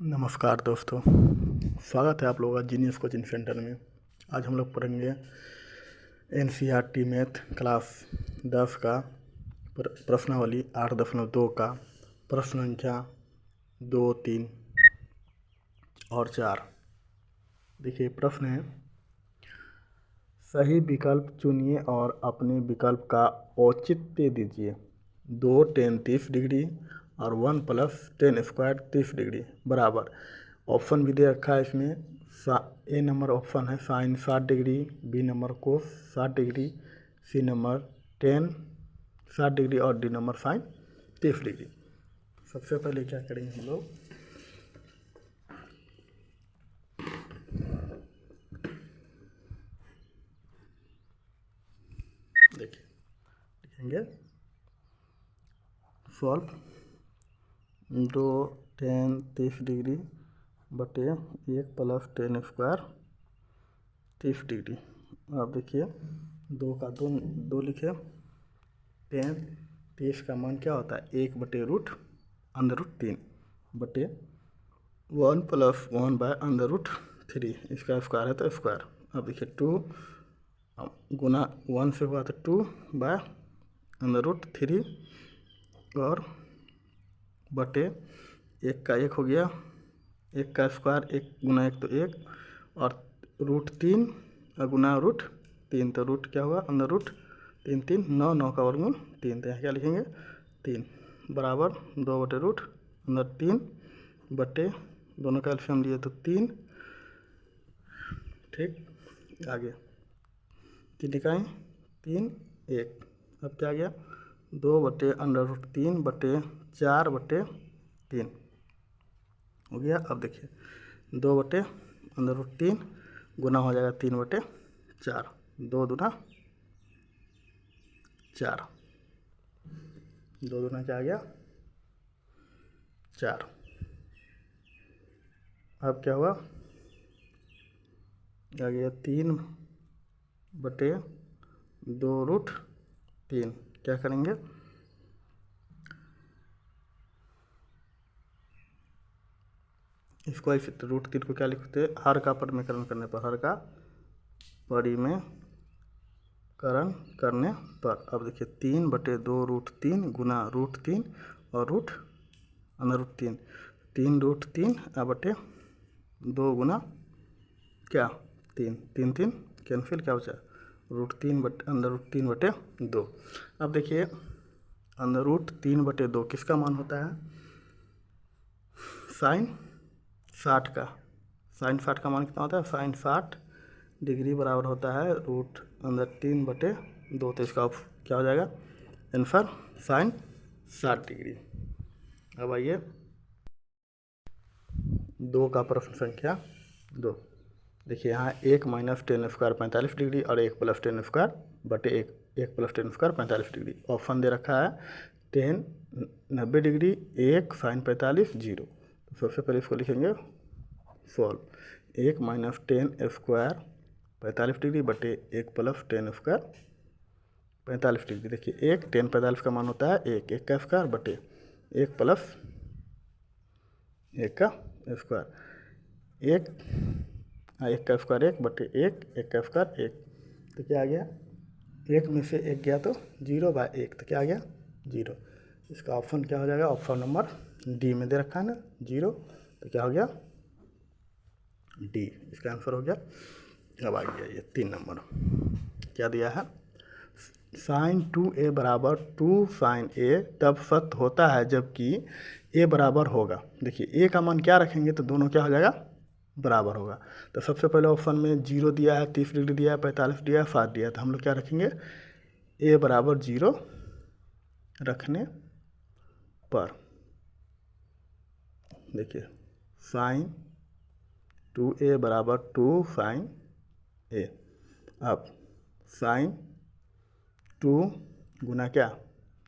नमस्कार दोस्तों, स्वागत है आप लोगों का जीनियस कोचिंग सेंटर में। आज हम लोग पढ़ेंगे NCERT मैथ क्लास 10 का प्रश्नावली 8.2 का प्रश्न संख्या 2, 3 और 4। देखिए प्रश्न है, सही विकल्प चुनिए और अपने विकल्प का औचित्य दीजिए। 2 tan 30 डिग्री और 1 + tan स्क्वायर 30 डिग्री बराबर। ऑप्शन भी दे रखा है इसमें। ए नंबर ऑप्शन है sine 60 degree, B number cos 60 degree, C number tan 60 degree और डी नंबर साइन 30 डिग्री। सबसे पहले क्या करेंगे हम लोग, देखिए लिखेंगे सॉल्व 2 tan 30 डिग्री बटे 1 + tan स्क्वायर 30 डिग्री। अब देखिए 2 का 2 लिखे, tan 30 का मान क्या होता है 1/√√3 बटे 1 + 1/√3, इसका स्क्वायर है तो स्क्वायर। अब देखिए 2 गुना 1 से हुआ तो 2/√3 और बटे 1 का 1 हो गया, 1 का स्क्वायर 1 गुना 1 तो 1 और √3 गुना √3 तो रूट क्या हुआ √3 3 9 9 का वर्गमूल 3, तो यहाँ क्या लिखेंगे 3 बराबर 2/√3 बटे दोनों का एलसीएम लिए तो 3। ठीक, आगे 3 इकाई 3 1, अब क्या आ गया 2/√3 बटे 4/3 हो गया। अब देखिए 2/√3 गुना हो जाएगा 3/4, 2 दूना 4, 2 दूना क्या आ गया 4। अब क्या हुआ आ गया 3/2√3। क्या करेंगे इसको ऐसे √3 को क्या लिखते हैं, हर का परिमेयकरण करने पर, हर का परिमेयकरण करने पर। अब देखिए 3/2√3 गुना √3 और √3 3√3 बटे 2 गुना क्या 3 3 3 कैंसिल, क्या बचा √3/2। अब देखिए √3/2 किसका मान होता है साइन 60 का। साइन 60 का मान कितना होता है, साइन 60 डिग्री बराबर होता है √3/2, तो इसका क्या हो जाएगा आंसर साइन 60 डिग्री। अब आइए 2 का प्रश्न संख्या 2। देखिए यहाँ 1 - tan स्क्वायर 45 डिग्री और 1 + tan स्क्वायर बटे 1 + tan स्क्वायर 45 डिग्री। ऑप्शन दे रखा है tan 90 डिग्री, 1 sin 45 0। तो सबसे पहले इसको लिखेंगे सॉल्व 1 - tan स्क्वायर 45 डिग्री बटे 1 + tan स्क्वायर 45 डिग्री। देखिए 1 tan 45 का मान होता है 1 का स्क्वायर बटे 1 + 1 का स्क्वायर, 1 का स्क्वायर 1 बटे 1 का स्क्वायर 1, तो क्या आ गया 1 में से 1 गया तो 0/1, तो क्या आ गया 0। इसका ऑप्शन क्या हो जाएगा, ऑप्शन नंबर डी में दे रखा है ना 0, तो क्या हो गया डी, इसका आंसर हो गया। अब आ गया ये 3 नंबर, क्या दिया है sin 2a बराबर 2 sin a तब सत्य होता है जबकि a बराबर होगा। देखिए a का मान क्या रखेंगे तो दोनों क्या हो जाएगा बराबर होगा। तो सबसे पहले ऑप्शन में 0 दिया है, 30 डिग्री दिया है, 45 दिया है, 60 दिया है, तो हम लोग क्या रखेंगे a बराबर 0 रखने पर। देखिए sin 2a बराबर 2 sin a, अब sin 2 गुना क्या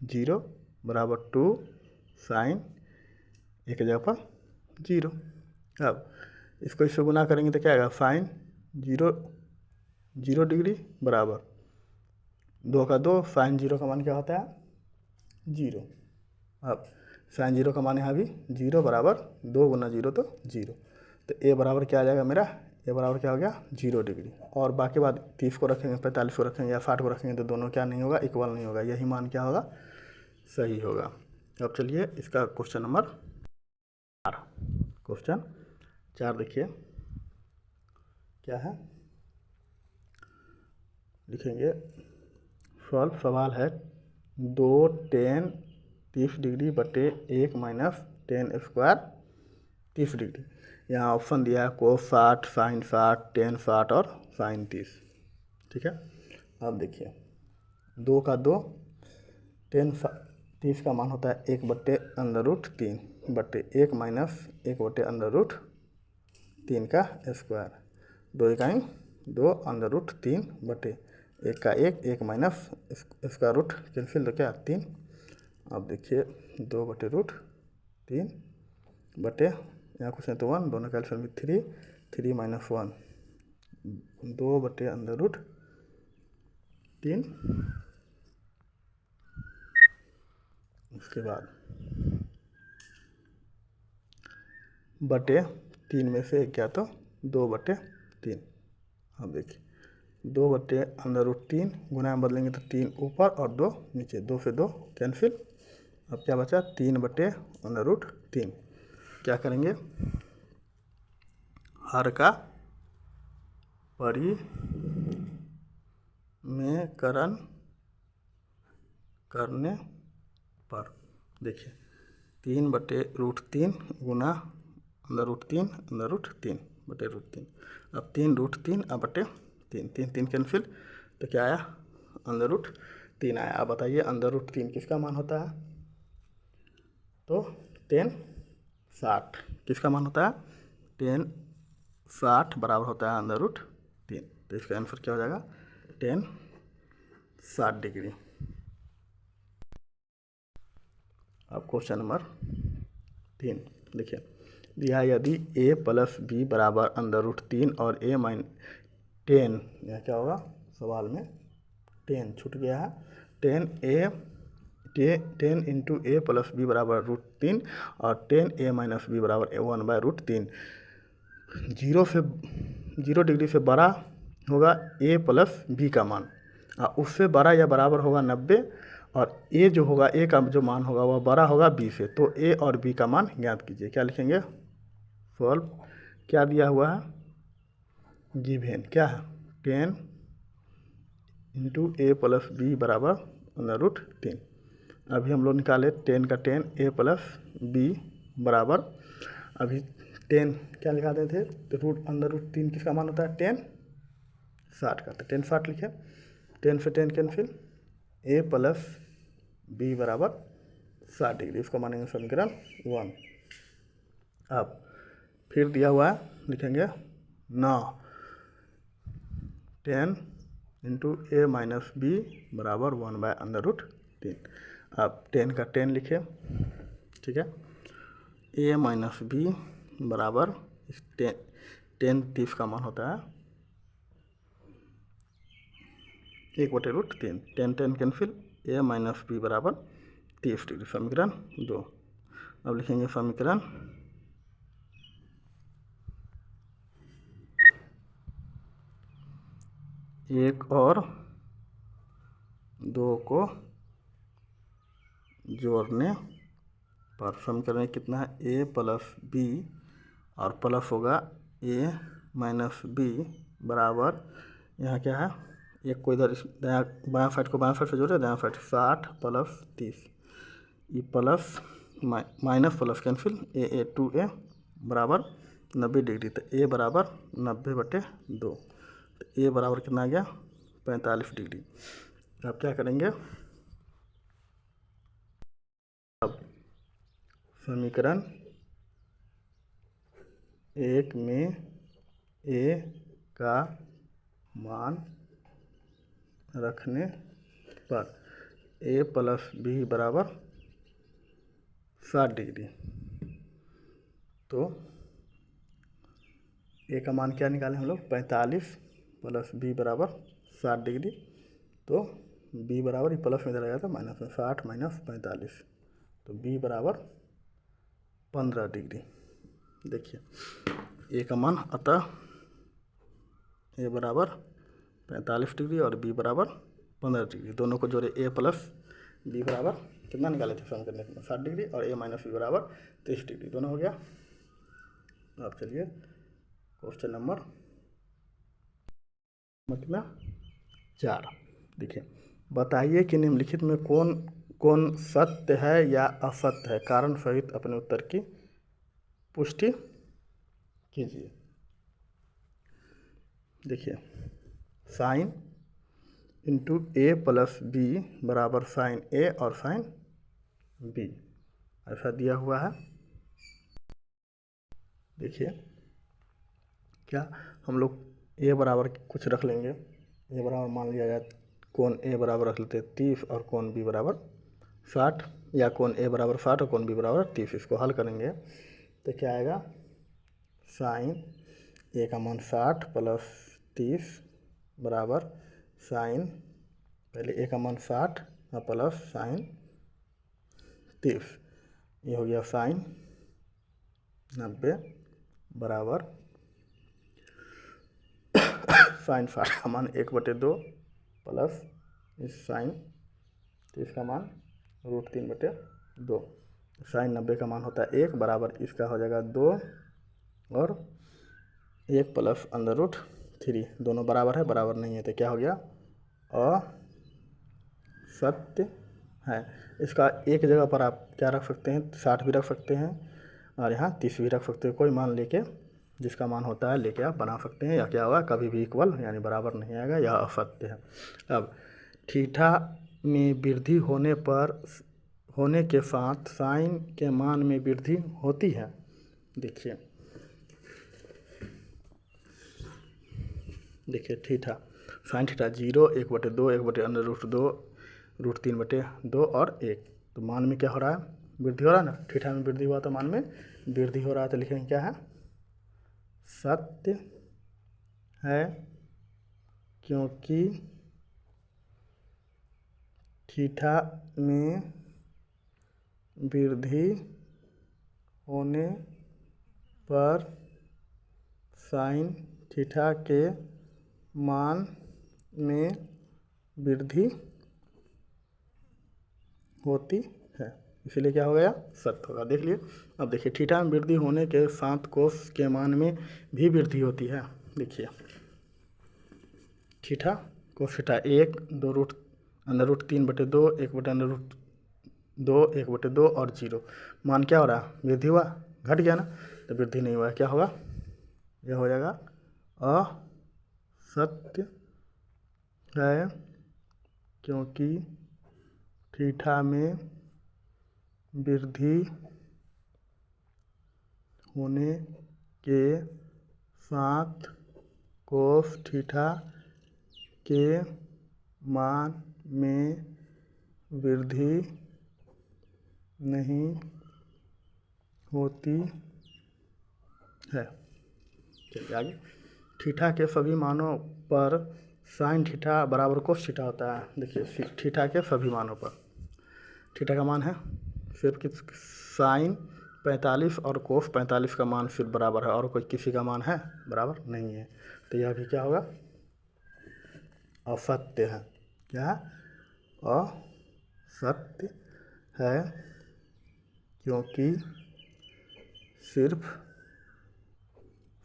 0 बराबर 2 sin एक जगह पर 0। अब इसको इससे गुना करेंगे तो क्या आएगा sin 0 डिग्री बराबर 2 का 2 sin 0 का मान क्या होता है 0। अब साइन जीरो का मान यहाँ भी जीरो बराबर 2 गुना जीरो तो जीरो। तो ए बराबर क्या आ जाएगा मेरा, ए बराबर क्या हो गया 0 डिग्री। और बाकी बात 30 को रखेंगे, 45 को रखेंगे या 60 को रखेंगे तो दोनों क्या नहीं होगा, इक्वल नहीं होगा, यही मान क्या होगा, सही होगा। अब चलिए इसका क्वेश्चन नंबर 4, क्वेश्चन 4 देखिए क्या है, लिखेंगे सॉल्व। सवाल है 2 tan 30 डिग्री बटे 1 माइनस tan स्क्वायर 30 डिग्री। यहाँ ऑप्शन दिया है कोस 60, साइन 60, tan 60 और साइन 30। ठीक है, अब देखिए 2 का 2, tan 30 का मान होता है 1 बटे अंडर रूट 3 बटे 1 माइनस 1 बटे अंडर रूट 3 का स्क्वायर। 2 इकाई 2 अंडर रूट 3 बटे 1 का 1 माइनस इसका रूट कैंसिल तो क्या 3। अब देखिए 2 बटे रूट 3 बटे यहाँ कुछ नहीं तो 1, दोनों कैंसिल में 3 माइनस 1, 2 बटे अंडर रूट 3। उसके बाद बटे 3 में से 1 क्या तो 2 बटे 3। अब देखिए 2 बटे अंडर रूट 3 गुना में बदलेंगे तो 3 ऊपर और 2 नीचे, 2 से 2 कैंसिल। अब क्या बचा 3 बटे अंडर रूट 3। क्या करेंगे, हर का परिमेयकरण करने पर देखिए 3 बटे रूट 3 गुना अंडर रूट 3 बटे रूट 3। अब 3 रूट 3 अब बटे 3 कैंसिल तो क्या आया अंडर रूट 3 आया। अब बताइए अंडर रूट 3 किसका मान होता है, तो tan 60 किसका मान होता है, tan 60 बराबर होता है अंडर रूट 3। तो इसका आंसर क्या हो जाएगा tan 60 डिग्री। अब क्वेश्चन नंबर 3 देखिए दिया यदि a प्लस बी बराबर अंडर रूट 3 और a माइन 10, यह क्या होगा सवाल में 10 छूट गया है, 10 इंटू ए प्लस बी बराबर रूट 3 और 10 a माइनस बी बराबर 1 बाय रूट 3। 0 डिग्री से बड़ा होगा a प्लस बी का मान, उससे बड़ा या बराबर होगा 90, और a जो होगा a का जो मान होगा वह बड़ा होगा b से। तो a और b का मान ज्ञात कीजिए। क्या लिखेंगे, सॉल्व। क्या दिया हुआ है गिवन क्या है 10 इंटू ए प्लस बी बराबर अंडर रूट 3। अभी हम लोग निकाले 10 का 10 a प्लस बी बराबर, अभी 10 क्या लिखाते थे तो रूट अंडर रूट 3 किसका मान होता है tan 60 का, तो tan 60 लिखे, 10 से 10 कैंसिल, a प्लस बी बराबर 60 डिग्री, इसको मानेंगे समीकरण 1। अब फिर दिया हुआ है लिखेंगे 9 10 इंटू ए माइनस बी बराबर 1 बाय अंडर रूट 3। अब 10 का 10 लिखे, ठीक है, ए माइनस बी बराबर 10 30 का मान होता है 1 बटे रूट 3, 10 कैंसिल, ए माइनस बी बराबर 30 डिग्री, समीकरण 2। अब लिखेंगे समीकरण 1 और 2 को जोड़ने पर समीकरण कितना है a प्लस बी और प्लस होगा a माइनस बी बराबर, यहाँ क्या है एक को इधर बायां साइड को बायां साइड से जोड़े, दायां साइड 60 प्लस 30, ये plus minus plus cancel, a 2a बराबर 90 डिग्री। तो a बराबर 90 बटे 2, तो a बराबर कितना आ गया 45 डिग्री। अब क्या करेंगे, अब समीकरण 1 में a का मान रखने पर a प्लस बी बराबर 60 डिग्री, तो a का मान क्या निकालें हम लोग 45 प्लस बी बराबर 60 डिग्री। तो b बराबर ये प्लस में इधर आया था माइनस में 60 माइनस 45, तो b बराबर 15 डिग्री। देखिए ए का मान अतः ए बराबर 45 डिग्री और बी बराबर 15 डिग्री। दोनों को जोड़े, ए प्लस बी बराबर कितना निकाले थे सम करने के लिए 60 डिग्री और ए माइनस बी बराबर 30 डिग्री। दोनों हो गया। अब चलिए क्वेश्चन नंबर कितना 4। देखिए बताइए कि निम्नलिखित में कौन कौन सत्य है या असत्य है, कारण सहित अपने उत्तर की पुष्टि कीजिए। देखिए साइन इंटू ए प्लस बी बराबर साइन ए और साइन बी, ऐसा दिया हुआ है। देखिए क्या हम लोग ए बराबर कुछ रख लेंगे, ए बराबर मान लिया जाए, कोण ए बराबर रख लेते 30 और कोण बी बराबर 60, या कोण ए बराबर 60 और कोण बी बराबर 30। इसको हल करेंगे तो क्या आएगा, साइन ए का मान 60 प्लस 30 बराबर साइन, पहले ए का मान 60 और प्लस साइन 30, ये हो गया साइन 90 बराबर साइन 60 का मान 1/2 प्लस इस साइन 30 का मान √3/2। साइन 90 का मान होता है 1 बराबर इसका हो जाएगा 2 और 1 प्लस √3, दोनों बराबर है, बराबर नहीं है तो क्या हो गया असत्य है। इसका एक जगह पर आप क्या रख सकते हैं, 60 भी रख सकते हैं और यहाँ 30 भी रख सकते हैं, कोई मान लेके जिसका मान होता है लेके आप बना सकते हैं। या क्या होगा, कभी भी इक्वल यानी बराबर नहीं आएगा, यह असत्य है। अब थीटा में वृद्धि होने के साथ साइन के मान में वृद्धि होती है। देखिए थीटा साइन थीटा 0, 1/2, 1/√2, √3/2 और 1, तो मान में क्या हो रहा है, वृद्धि हो रहा है ना। थीटा में वृद्धि हुआ तो मान में वृद्धि हो रहा है, तो लिखेंगे क्या है, सत्य है, क्योंकि थीटा में वृद्धि होने पर साइन थीटा के मान में वृद्धि होती है, इसलिए क्या हो गया, सत्य होगा। देख लिए। अब देखिए थीटा में वृद्धि होने के साथ कोस के मान में भी वृद्धि होती है। देखिए थीटा कोस थीटा 1 2√3/2, 1/√2, 1/2 और 0, मान क्या हो रहा है, वृद्धि हुआ, घट गया ना, तो वृद्धि नहीं हुआ, क्या होगा, यह हो जाएगा असत्य है, क्योंकि थीटा में वृद्धि होने के साथ कोस थीटा के मान में वृद्धि नहीं होती है। चलिए आगे, थीटा के सभी मानों पर साइन थीटा बराबर कोस थीटा होता है। देखिए थीटा के सभी मानों पर थीटा का मान है सिर्फ किस, साइन 45 और कोस 45 का मान सिर्फ बराबर है, और कोई किसी का मान है बराबर नहीं है, तो यह भी क्या होगा, असत्य है। क्या है, असत्य है, क्योंकि सिर्फ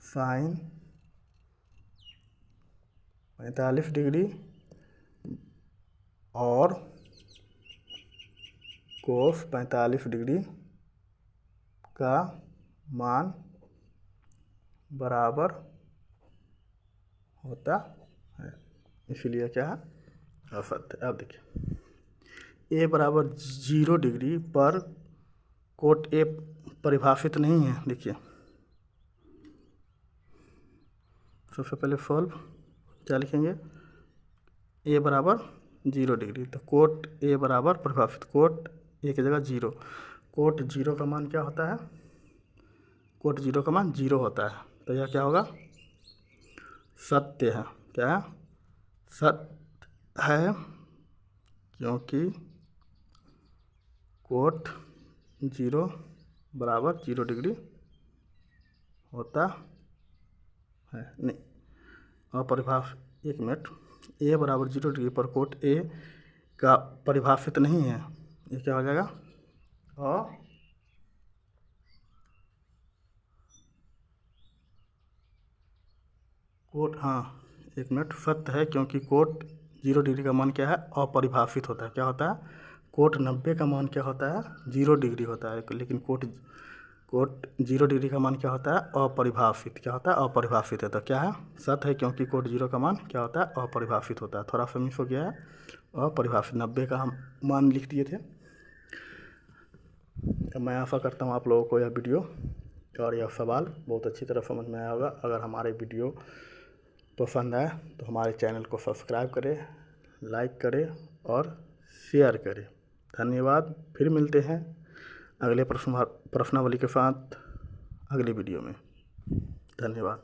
साइन 45 डिग्री और कोस 45 डिग्री का मान बराबर होता है, इसलिए क्या है, असत्य। अब देखिए ए बराबर 0 डिग्री पर कोट ए परिभाषित नहीं है। देखिए सबसे पहले सॉल्व क्या लिखेंगे, ए बराबर 0 डिग्री, तो कोट ए बराबर परिभाषित, कोट ए की जगह 0, कोट 0 का मान क्या होता है, कोट 0 का मान 0 होता है, तो यह क्या होगा, सत्य है। क्या है, सत्य है, क्योंकि कोट 0 बराबर 0 डिग्री होता है। नहीं, अपरिभाषित, 1 मिनट, ए बराबर 0 डिग्री पर कोट ए का परिभाषित नहीं है, ये क्या हो जाएगा? कोट, हाँ 1 मिनट, सत्य है क्योंकि कोट 0 डिग्री का मान क्या है? अपरिभाषित होता है। क्या होता है? कोट 90 का मान क्या होता है? 0 डिग्री होता है, लेकिन कोट 0 डिग्री का मान क्या होता है? अपरिभाषित। क्या होता है? अपरिभाषित है। तो क्या है? सत्य है क्योंकि कोट 0 का मान क्या होता है? अपरिभाषित होता है। थोड़ा सा मिस हो गया है, अपरिभाषित 90 का हम मान लिख दिए थे। मैं आशा करता हूँ आप लोगों को यह वीडियो और यह सवाल बहुत अच्छी तरह समझ में आया होगा। अगर हमारे वीडियो पसंद आए तो हमारे चैनल को सब्सक्राइब करें, लाइक करें और शेयर करें। धन्यवाद। फिर मिलते हैं अगले प्रश्नावली के साथ अगली वीडियो में। धन्यवाद।